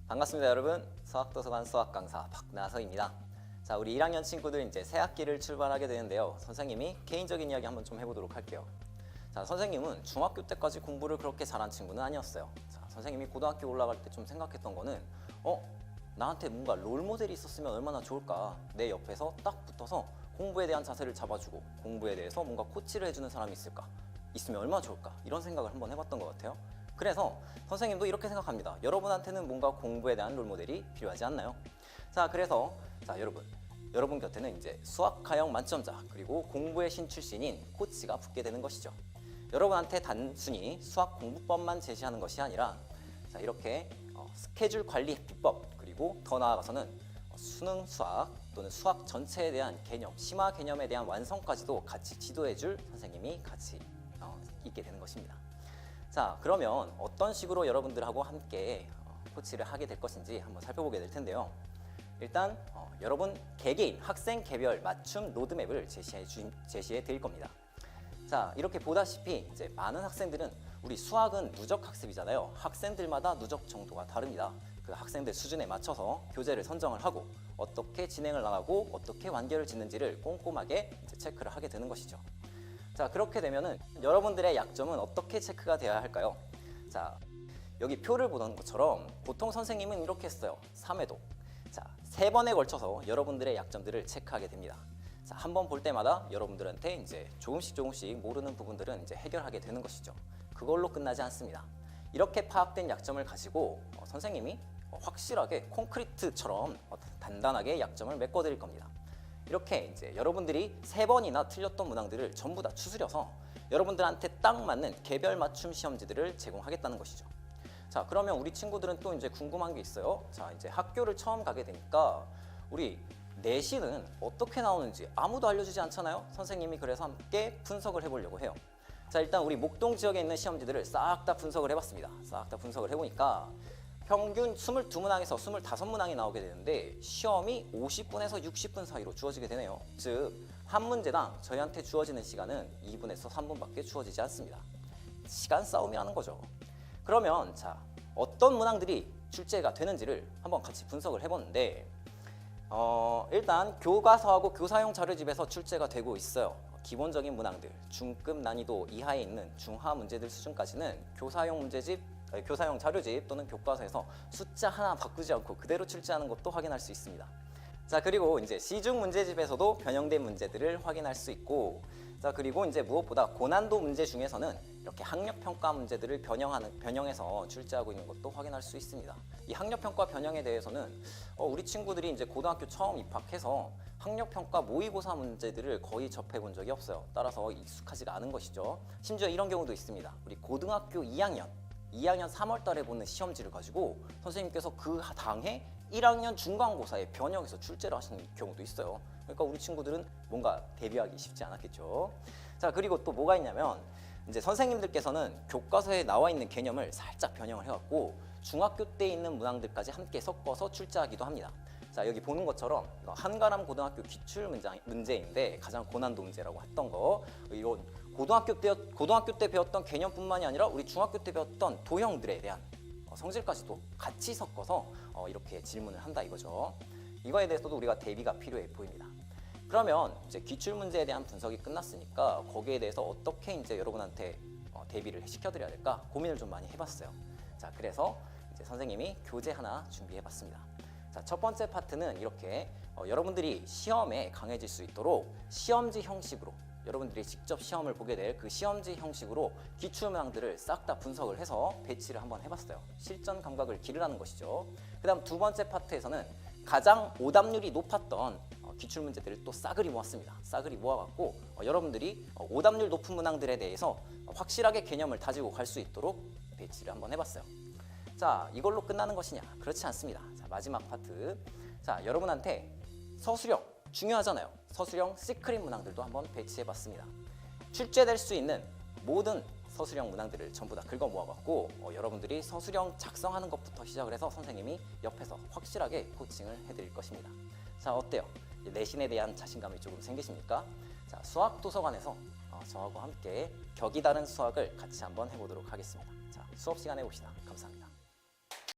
반갑습니다, 여러분. 수학도서관 수학강사 박나서입니다. 자, 우리 1학년 친구들 이제 새 학기를 출발하게 되는데요. 선생님이 개인적인 이야기 한번 좀 해보도록 할게요. 자, 선생님은 중학교 때까지 공부를 그렇게 잘한 친구는 아니었어요. 자, 선생님이 고등학교 올라갈 때 좀 생각했던 거는 나한테 뭔가 롤모델이 있었으면 얼마나 좋을까. 내 옆에서 딱 붙어서 공부에 대한 자세를 잡아주고 공부에 대해서 뭔가 코치를 해주는 사람이 있으면 얼마나 좋을까. 이런 생각을 한번 해봤던 것 같아요. 그래서 선생님도 이렇게 생각합니다. 여러분한테는 뭔가 공부에 대한 롤모델이 필요하지 않나요? 자, 그래서 여러분 곁에는 이제 수학 가형 만점자 그리고 공부의 신 출신인 코치가 붙게 되는 것이죠. 여러분한테 단순히 수학 공부법만 제시하는 것이 아니라 자, 이렇게 스케줄 관리 비법 그리고 더 나아가서는 수능 수학 또는 수학 전체에 대한 개념, 심화 개념에 대한 완성까지도 같이 지도해 줄 선생님이 같이 있게 되는 것입니다. 자, 그러면 어떤 식으로 여러분들하고 함께 코치를 하게 될 것인지 한번 살펴보게 될 텐데요. 일단 여러분 개개인 학생 개별 맞춤 로드맵을 제시해 드릴 겁니다. 자, 이렇게 보다시피 이제 많은 학생들은 우리 수학은 누적 학습이잖아요. 학생들마다 누적 정도가 다릅니다. 그 학생들 수준에 맞춰서 교재를 선정을 하고 어떻게 진행을 나가고 어떻게 완결을 짓는지를 꼼꼼하게 이제 체크를 하게 되는 것이죠. 자, 그렇게 되면은 여러분들의 약점은 어떻게 체크가 되어야 할까요? 자, 여기 표를 보던 것처럼 보통 선생님은 이렇게 했어요. 3회도. 자, 3번에 걸쳐서 여러분들의 약점들을 체크하게 됩니다. 자, 한 번 볼 때마다 여러분들한테 이제 조금씩 모르는 부분들은 이제 해결하게 되는 것이죠. 그걸로 끝나지 않습니다. 이렇게 파악된 약점을 가지고 선생님이 확실하게 콘크리트처럼 단단하게 약점을 메꿔 드릴 겁니다. 이렇게 이제 여러분들이 3번이나 틀렸던 문항들을 전부 다 추스려서 여러분들한테 딱 맞는 개별 맞춤 시험지들을 제공하겠다는 것이죠. 자, 그러면 우리 친구들은 또 이제 궁금한 게 있어요. 자, 이제 학교를 처음 가게 되니까 우리 내신은 어떻게 나오는지 아무도 알려주지 않잖아요. 선생님이 그래서 함께 분석을 해보려고 해요. 자, 일단 우리 목동 지역에 있는 시험지들을 싹 다 분석을 해봤습니다. 싹 다 분석을 해보니까 평균 22문항에서 25문항이 나오게 되는데 시험이 50분에서 60분 사이로 주어지게 되네요. 즉, 한 문제당 저희한테 주어지는 시간은 2분에서 3분밖에 주어지지 않습니다. 시간 싸움이라는 거죠. 그러면 자, 어떤 문항들이 출제가 되는지를 한번 같이 분석을 해봤는데 일단 교과서하고 교사용 자료집에서 출제가 되고 있어요. 기본적인 문항들, 중급 난이도 이하에 있는 중하 문제들 수준까지는 교사용 자료집 또는 교과서에서 숫자 하나 바꾸지 않고 그대로 출제하는 것도 확인할 수 있습니다. 자, 그리고 이제 시중 문제집에서도 변형된 문제들을 확인할 수 있고, 자, 그리고 이제 무엇보다 고난도 문제 중에서는 이렇게 학력평가 문제들을 변형해서 출제하고 있는 것도 확인할 수 있습니다. 이 학력평가 변형에 대해서는 우리 친구들이 이제 고등학교 처음 입학해서 학력평가 모의고사 문제들을 거의 접해본 적이 없어요. 따라서 익숙하지가 않은 것이죠. 심지어 이런 경우도 있습니다. 우리 고등학교 2학년 3월 달에 보는 시험지를 가지고 선생님께서 그 당해 1학년 중간고사에 변형해서 출제를 하시는 경우도 있어요. 그러니까 우리 친구들은 뭔가 대비하기 쉽지 않았겠죠. 자, 그리고 또 뭐가 있냐면 이제 선생님들께서는 교과서에 나와 있는 개념을 살짝 변형을 해갖고 중학교 때 있는 문항들까지 함께 섞어서 출제하기도 합니다. 자, 여기 보는 것처럼 한가람 고등학교 기출 문제인데 가장 고난도 문제라고 했던 거, 이런 고등학교 때 배웠던 개념뿐만이 아니라 우리 중학교 때 배웠던 도형들에 대한 성질까지도 같이 섞어서 이렇게 질문을 한다 이거죠. 이거에 대해서도 우리가 대비가 필요해 보입니다. 그러면 이제 기출 문제에 대한 분석이 끝났으니까 거기에 대해서 어떻게 이제 여러분한테 대비를 시켜드려야 될까 고민을 좀 많이 해봤어요. 자, 그래서 이제 선생님이 교재 하나 준비해봤습니다. 자, 첫 번째 파트는 이렇게 여러분들이 시험에 강해질 수 있도록 시험지 형식으로 여러분들이 직접 시험을 보게 될 그 시험지 형식으로 기출문항들을 싹 다 분석을 해서 배치를 한번 해봤어요. 실전 감각을 기르라는 것이죠. 그 다음 두 번째 파트에서는 가장 오답률이 높았던 기출문제들을 또 싸그리 모았습니다. 싸그리 모아갖고 여러분들이 오답률 높은 문항들에 대해서 확실하게 개념을 다지고 갈 수 있도록 배치를 한번 해봤어요. 자, 이걸로 끝나는 것이냐? 그렇지 않습니다. 자, 마지막 파트. 자, 여러분한테 서술형 중요하잖아요. 서술형 시크릿 문항들도 한번 배치해봤습니다. 출제될 수 있는 모든 서술형 문항들을 전부 다 긁어 모아봤고 여러분들이 서술형 작성하는 것부터 시작을 해서 선생님이 옆에서 확실하게 코칭을 해드릴 것입니다. 자, 어때요? 내신에 대한 자신감이 조금 생기십니까? 자, 수학도서관에서 저하고 함께 격이 다른 수학을 같이 한번 해보도록 하겠습니다. 자, 수업 시간에 봅시다. 감사합니다.